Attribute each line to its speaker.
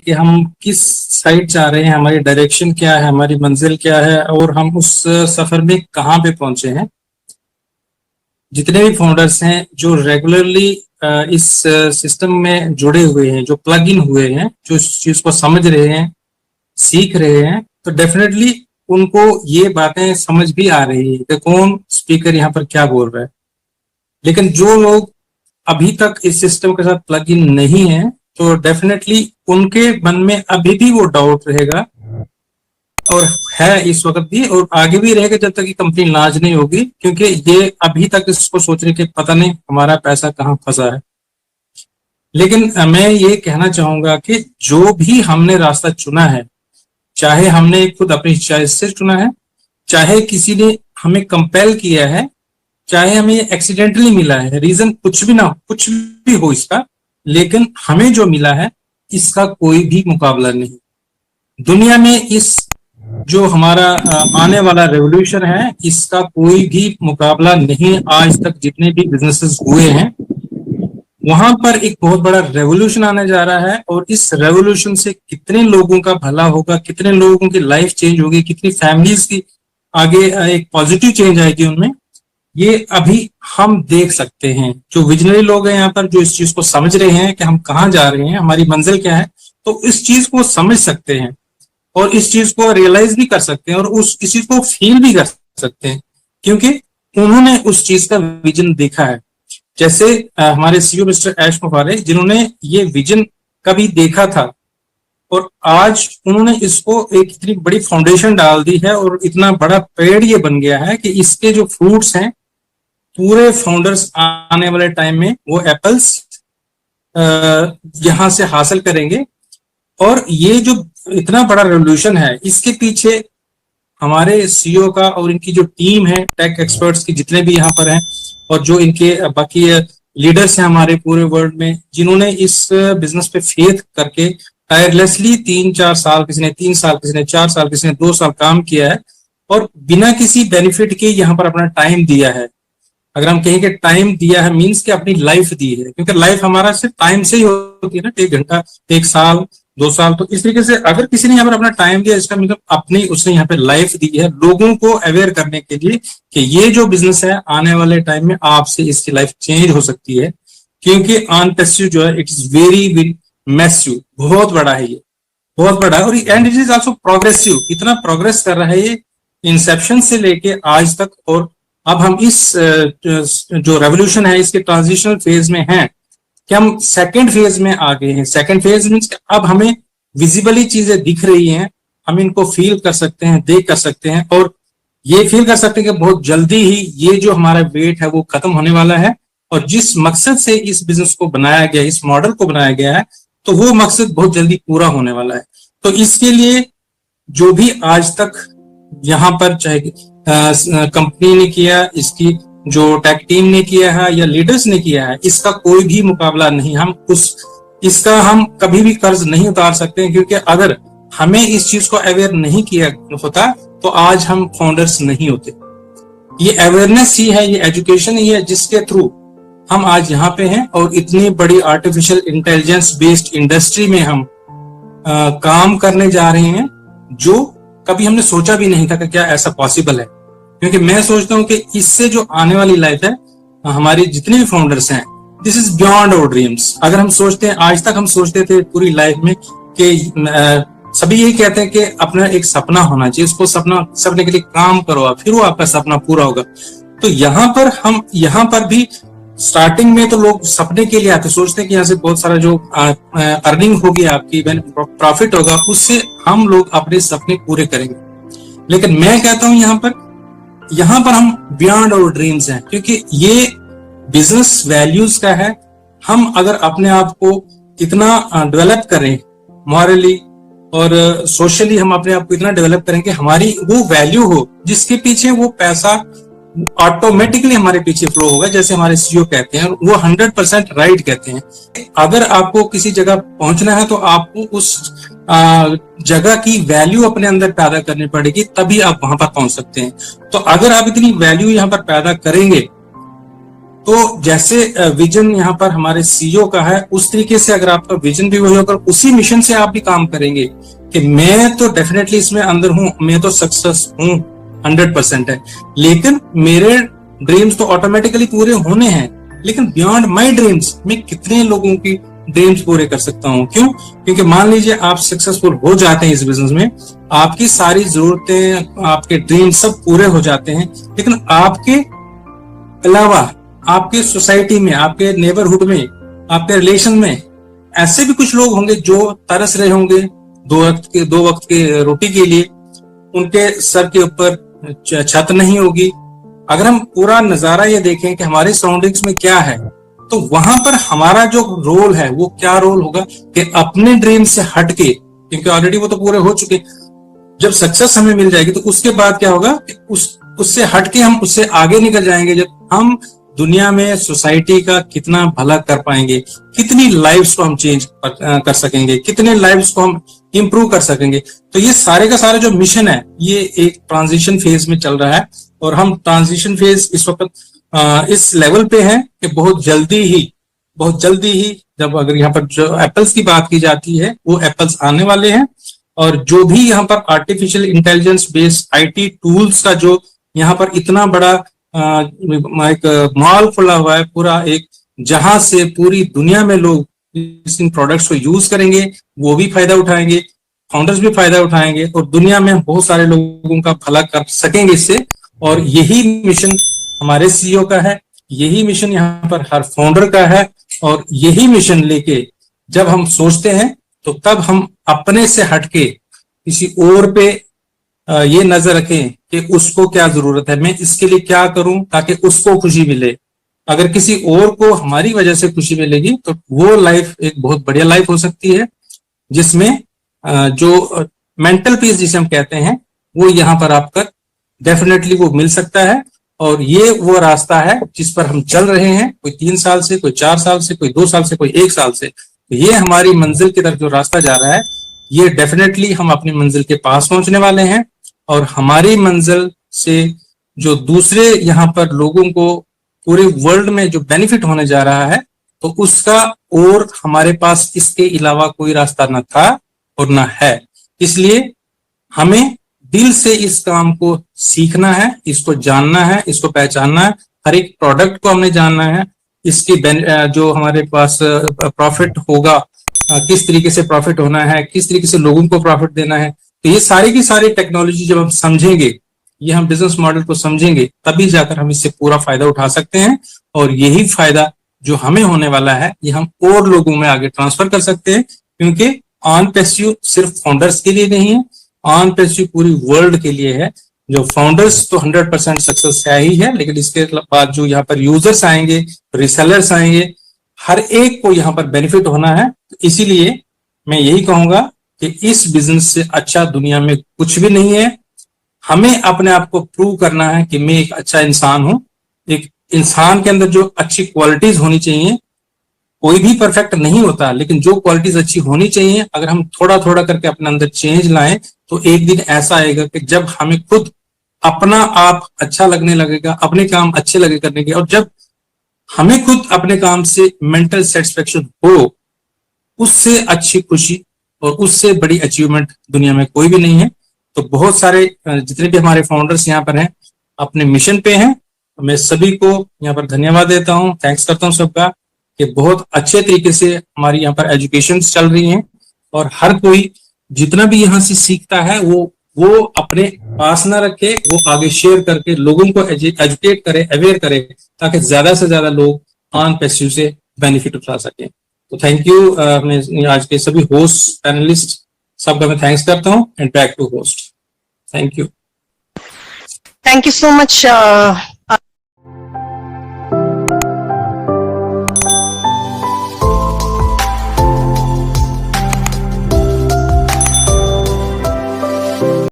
Speaker 1: कि हम किस साइड जा रहे हैं, हमारी डायरेक्शन क्या है, हमारी मंजिल क्या है और हम उस सफर में कहाँ पे पहुंचे हैं। जितने भी फाउंडर्स हैं जो रेगुलरली इस सिस्टम में जुड़े हुए हैं, जो प्लग इन हुए हैं, जो इस चीज को समझ रहे हैं, सीख रहे हैं, तो डेफिनेटली उनको ये बातें समझ भी आ रही है कि कौन स्पीकर यहाँ पर क्या बोल रहा है। लेकिन जो लोग अभी तक इस सिस्टम के साथ प्लग इन नहीं है, तो डेफिनेटली उनके मन में अभी भी वो डाउट रहेगा और है इस वक्त भी, और आगे भी रहेगा जब तक कि कंपनी लॉन्च नहीं होगी, क्योंकि ये अभी तक इसको सोच रहे कि पता नहीं हमारा पैसा कहाँ फंसा है। लेकिन मैं ये कहना चाहूंगा कि जो भी हमने रास्ता चुना है, चाहे हमने खुद अपनी चॉइस से चुना है, चाहे किसी ने हमें कंपेल किया है, चाहे हमें एक्सीडेंटली मिला है, रीजन कुछ भी ना हो, कुछ भी हो इसका, लेकिन हमें जो मिला है इसका कोई भी मुकाबला नहीं दुनिया में। इस जो हमारा आने वाला रेवोल्यूशन है, इसका कोई भी मुकाबला नहीं। आज तक जितने भी बिजनेसेस हुए हैं, वहां पर एक बहुत बड़ा रेवोल्यूशन आने जा रहा है, और इस रेवोल्यूशन से कितने लोगों का भला होगा, कितने लोगों की लाइफ चेंज होगी, कितनी फैमिलीज की आगे एक पॉजिटिव चेंज आएगी उनमें, ये अभी हम देख सकते हैं। जो विजनरी लोग हैं यहाँ पर, जो इस चीज को समझ रहे हैं कि हम कहाँ जा रहे हैं, हमारी मंजिल क्या है, तो इस चीज को समझ सकते हैं और इस चीज को रियलाइज भी कर सकते हैं और उस इस चीज को फील भी कर सकते हैं, क्योंकि उन्होंने उस चीज का विजन देखा है। जैसे हमारे सीईओ मिस्टर ऐश मुफारे, जिन्होंने ये विजन कभी देखा था और आज उन्होंने इसको एक इतनी बड़ी फाउंडेशन डाल दी है और इतना बड़ा पेड़ ये बन गया है कि इसके जो फ्रूट्स हैं, पूरे फाउंडर्स आने वाले टाइम में वो एप्पल्स यहां से हासिल करेंगे। और ये जो इतना बड़ा रेवोल्यूशन है, इसके पीछे हमारे सीईओ का और इनकी जो टीम है, टेक एक्सपर्ट्स की जितने भी यहाँ पर हैं, और जो इनके बाकी लीडर्स हैं हमारे पूरे वर्ल्ड में, जिन्होंने इस बिजनेस पे फेथ करके टायरलेसली 3-4 साल, किसी ने 3 साल, किसी ने 4 साल, किसी ने 2 साल काम किया है और बिना किसी बेनिफिट के यहाँ पर अपना टाइम दिया है। अगर हम कहें कि टाइम दिया है, मीन्स कि अपनी लाइफ दी है, क्योंकि लाइफ हमारा सिर्फ टाइम से ही होती है ना, 1 घंटा, 1 साल, 2 साल। तो इस तरीके से अगर किसी ने यहाँ पर अपना टाइम दिया, इसका मतलब अपनी उसने यहाँ पे लाइफ दी है, लोगों को अवेयर करने के लिए कि ये जो बिजनेस है आने वाले टाइम में आपसे इसकी लाइफ चेंज हो सकती है, क्योंकि ऑन पेसिव जो है, it is very very massive, बहुत बड़ा है, ये बहुत बड़ा है। और and it is also progressive, इतना प्रोग्रेस कर रहा है ये इंसेप्शन से लेके आज तक। और अब हम इस जो रेवोल्यूशन है, इसके ट्रांजिशनल फेज में हैं कि हम सेकंड फेज में आ गए हैं। सेकंड फेज मीन्स अब हमें विजिबली चीजें दिख रही हैं, हम इनको फील कर सकते हैं, देख कर सकते हैं, और ये फील कर सकते हैं कि बहुत जल्दी ही ये जो हमारा वेट है वो खत्म होने वाला है। और जिस मकसद से इस बिजनेस को बनाया गया, इस मॉडल को बनाया गया है, तो वो मकसद बहुत जल्दी पूरा होने वाला है। तो इसके लिए जो भी आज तक यहाँ पर, चाहे कंपनी ने किया, इसकी जो टेक टीम ने किया है या लीडर्स ने किया है, इसका कोई भी मुकाबला नहीं। इसका हम कभी भी कर्ज नहीं उतार सकते हैं, क्योंकि अगर हमें इस चीज को अवेयर नहीं किया होता तो आज हम फाउंडर्स नहीं होते। ये अवेयरनेस ही है, ये एजुकेशन ही है, जिसके थ्रू हम आज यहाँ पे हैं और इतनी बड़ी आर्टिफिशियल इंटेलिजेंस बेस्ड इंडस्ट्री में हम काम करने जा रहे हैं, जो कभी हमने सोचा भी नहीं था कि क्या ऐसा पॉसिबल है। क्योंकि मैं सोचता हूँ कि इससे जो आने वाली लाइफ है, हमारी जितने भी फाउंडर्स हैं, this is beyond our dreams. अगर हम सोचते हैं, आज तक हम सोचते थे पूरी लाइफ में कि सभी यही कहते हैं कि अपना एक सपना होना चाहिए, उसको सपने के लिए काम करो आप, फिर वो आपका सपना पूरा होगा। तो यहाँ पर भी स्टार्टिंग में तो लोग सपने के लिए आते, सोचते हैं कि यहाँ से बहुत सारा जो अर्निंग होगी आपकी, प्रॉफिट होगा, उससे हम लोग अपने सपने पूरे करेंगे। लेकिन मैं कहता हूँ यहाँ पर हम बियॉन्ड आवर ड्रीम्स हैं, क्योंकि ये बिजनेस वैल्यूज का है। हम अगर अपने आप को इतना डेवलप करें मॉरली और सोशली, हम अपने आप को इतना डेवलप करें कि हमारी वो वैल्यू हो जिसके पीछे वो पैसा ऑटोमेटिकली हमारे पीछे फ्लो होगा। जैसे हमारे सीईओ कहते हैं, वो 100% राइट कहते हैं, अगर आपको किसी जगह पहुंचना है तो आपको उस जगह की वैल्यू अपने अंदर पैदा करनी पड़ेगी, तभी आप वहां पर पहुंच सकते हैं। तो अगर आप इतनी वैल्यू यहाँ पर पैदा करेंगे तो जैसे विजन यहाँ पर हमारे सीईओ का है, उस तरीके से अगर आपका विजन भी वही होगा, उसी मिशन से आप भी काम करेंगे कि मैं तो डेफिनेटली इसमें अंदर हूं, मैं तो सक्सेस हूं 100% है, लेकिन मेरे ड्रीम्स तो ऑटोमेटिकली पूरे होने हैं, लेकिन बियॉन्ड माय ड्रीम्स मैं कितने लोगों की ड्रीम्स पूरे कर सकता हूं। क्यों? क्योंकि मान लीजिए आप सक्सेसफुल हो जाते हैं इस बिजनेस में, आपकी सारी जरूरतें, आपके ड्रीम्स सब पूरे हो जाते हैं, लेकिन आपके अलावा आपके सोसाइटी में, आपके नेबरहुड में, आपके रिलेशन में ऐसे भी कुछ लोग होंगे जो तरस रहे होंगे दो वक्त के रोटी के लिए, उनके सर के ऊपर छत नहीं होगी। अगर हम पूरा नजारा ये देखें कि हमारे सराउंडिंग्स में क्या है, तो वहां पर हमारा जो रोल है वो क्या रोल होगा कि अपने ड्रीम से हटके, क्योंकि ऑलरेडी वो तो पूरे हो चुके, जब सक्सेस हमें मिल जाएगी तो उसके बाद क्या होगा कि उससे हटके हम उससे आगे निकल जाएंगे, जब हम दुनिया में सोसाइटी का कितना भला कर पाएंगे, कितनी लाइव्स को हम चेंज कर सकेंगे, कितने लाइव्स को हम इंप्रूव कर सकेंगे। तो ये सारे का सारा जो मिशन है ये एक ट्रांजिशन फेज में चल रहा है, और हम ट्रांजिशन फेज इस वक्त इस लेवल पे है कि बहुत जल्दी ही जब अगर यहाँ पर जो एप्पल्स की बात की जाती है वो एप्पल्स आने वाले हैं, और जो भी यहाँ पर artificial intelligence based IT tools का जो यहाँ पर इतना बड़ा एक मॉल खुला हुआ है, पूरा एक जहां से पूरी दुनिया में लोग इन प्रोडक्ट्स को यूज करेंगे, वो भी फायदा उठाएंगे, फाउंडर्स भी फायदा उठाएंगे, और दुनिया में बहुत सारे लोगों का भला कर सकेंगे इससे। और यही मिशन हमारे सीईओ का है, यही मिशन यहाँ पर हर फाउंडर का है, और यही मिशन लेके जब हम सोचते हैं तो तब हम अपने से हटके किसी और पे ये नजर रखें कि उसको क्या जरूरत है, मैं इसके लिए क्या करूं ताकि उसको खुशी मिले। अगर किसी और को हमारी वजह से खुशी मिलेगी तो वो लाइफ एक बहुत बढ़िया लाइफ हो सकती है, जिसमें जो मेंटल पीस जिसे हम कहते हैं वो यहाँ पर आपका डेफिनेटली वो मिल सकता है। और ये वो रास्ता है जिस पर हम चल रहे हैं, कोई 3 साल से, कोई 4 साल से, कोई 2 साल से, कोई 1 साल से। तो ये हमारी मंजिल की तरफ जो रास्ता जा रहा है, ये डेफिनेटली हम अपनी मंजिल के पास पहुंचने वाले हैं, और हमारी मंजिल से जो दूसरे यहाँ पर लोगों को पूरे वर्ल्ड में जो बेनिफिट होने जा रहा है, तो उसका और हमारे पास इसके अलावा कोई रास्ता न था और न है। इसलिए हमें दिल से इस काम को सीखना है, इसको जानना है, इसको पहचानना है, हर एक प्रोडक्ट को हमने जानना है, इसकी जो हमारे पास प्रॉफिट होगा, किस तरीके से प्रॉफिट होना है, किस तरीके से लोगों को प्रॉफिट देना है। तो ये सारी की सारी टेक्नोलॉजी जब हम समझेंगे, ये हम बिजनेस मॉडल को समझेंगे, तभी जाकर हम इससे पूरा फायदा उठा सकते हैं, और यही फायदा जो हमें होने वाला है ये हम और लोगों में आगे ट्रांसफर कर सकते हैं। क्योंकि ऑन पैसिव सिर्फ फाउंडर्स के लिए नहीं है, ऑन पैसिव पूरी वर्ल्ड के लिए है। जो फाउंडर्स तो 100% सक्सेस है ही है, लेकिन इसके बाद जो यहाँ पर यूजर्स आएंगे, रिसेलर्स आएंगे, हर एक को यहाँ पर बेनिफिट होना है। तो इसीलिए मैं यही कहूंगा कि इस बिजनेस से अच्छा दुनिया में कुछ भी नहीं है। हमें अपने आप को प्रूव करना है कि मैं एक अच्छा इंसान हूं। एक इंसान के अंदर जो अच्छी क्वालिटीज होनी चाहिए, कोई भी परफेक्ट नहीं होता, लेकिन जो क्वालिटीज अच्छी होनी चाहिए, अगर हम थोड़ा थोड़ा करके अपने अंदर चेंज लाएं, तो एक दिन ऐसा आएगा कि जब हमें खुद अपना आप अच्छा लगने लगेगा, अपने काम अच्छे लगे करने के, और जब हमें खुद अपने काम से मेंटल सेटिस्फेक्शन हो, उससे अच्छी खुशी और उससे बड़ी अचीवमेंट दुनिया में कोई भी नहीं है। तो बहुत सारे जितने भी हमारे फाउंडर्स यहाँ पर हैं, अपने मिशन पे हैं। मैं सभी को यहाँ पर धन्यवाद देता हूँ, थैंक्स करता हूँ सबका, कि बहुत अच्छे तरीके से हमारी यहाँ पर एजुकेशन चल रही हैं, और हर कोई जितना भी यहाँ से सीखता है वो अपने पास ना रखे, वो आगे शेयर करके लोगों को एजुकेट करे, अवेयर करे, ताकि ज्यादा से ज्यादा लोग ऑन पैसिव से बेनिफिट उठा सकें। तो थैंक यू। मैं आज के सभी होस्ट, पैनलिस्ट सबका मैं थैंक्स करता हूँ, and back to host. Thank you.
Speaker 2: Thank you so much,